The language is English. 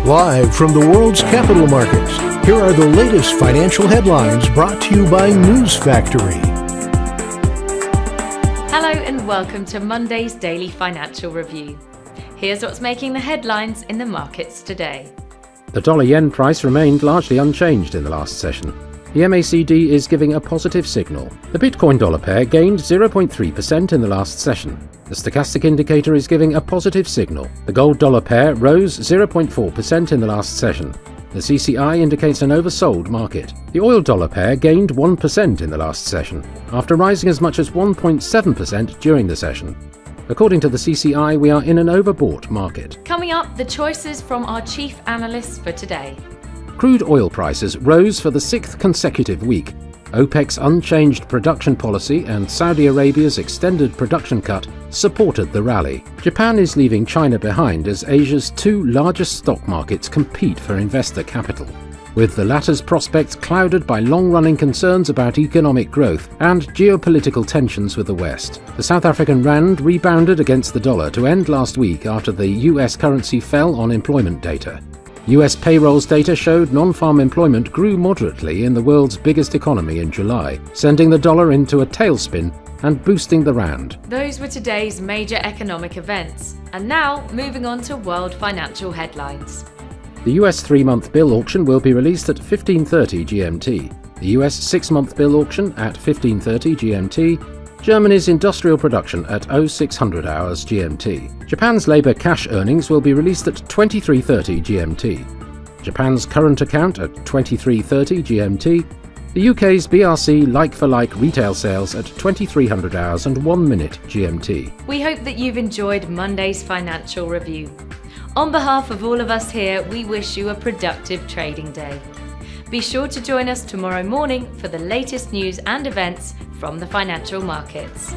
Live from the world's capital markets, here are the latest financial headlines brought to you by News Factory. Hello and welcome to Monday's Daily Financial Review. Here's what's making the headlines in the markets today. The dollar-yen price remained largely unchanged in the last session. The MACD is giving a positive signal. The Bitcoin-dollar pair gained 0.3% in the last session. The stochastic indicator is giving a positive signal. The gold-dollar pair rose 0.4% in the last session. The CCI indicates an oversold market. The oil-dollar pair gained 1% in the last session, after rising as much as 1.7% during the session. According to the CCI, we are in an overbought market. Coming up, the choices from our chief analysts for today. Crude oil prices rose for the sixth consecutive week. OPEC's unchanged production policy and Saudi Arabia's extended production cut supported the rally. Japan is leaving China behind as Asia's two largest stock markets compete for investor capital, with the latter's prospects clouded by long-running concerns about economic growth and geopolitical tensions with the West. The South African rand rebounded against the dollar to end last week after the US currency fell on employment data. US payrolls data showed non-farm employment grew moderately in the world's biggest economy in July, sending the dollar into a tailspin and boosting the rand. Those were today's major economic events. And now, moving on to world financial headlines. The US 3-month bill auction will be released at 15:30 GMT, the US 6-month bill auction at 15:30 GMT, Germany's industrial production at 0600 hours GMT. Japan's labour cash earnings will be released at 23:30 GMT. Japan's current account at 23:30 GMT. The UK's BRC like-for-like retail sales at 2300 hours and 1 minute GMT. We hope that you've enjoyed Monday's financial review. On behalf of all of us here, we wish you a productive trading day. Be sure to join us tomorrow morning for the latest news and events from the financial markets.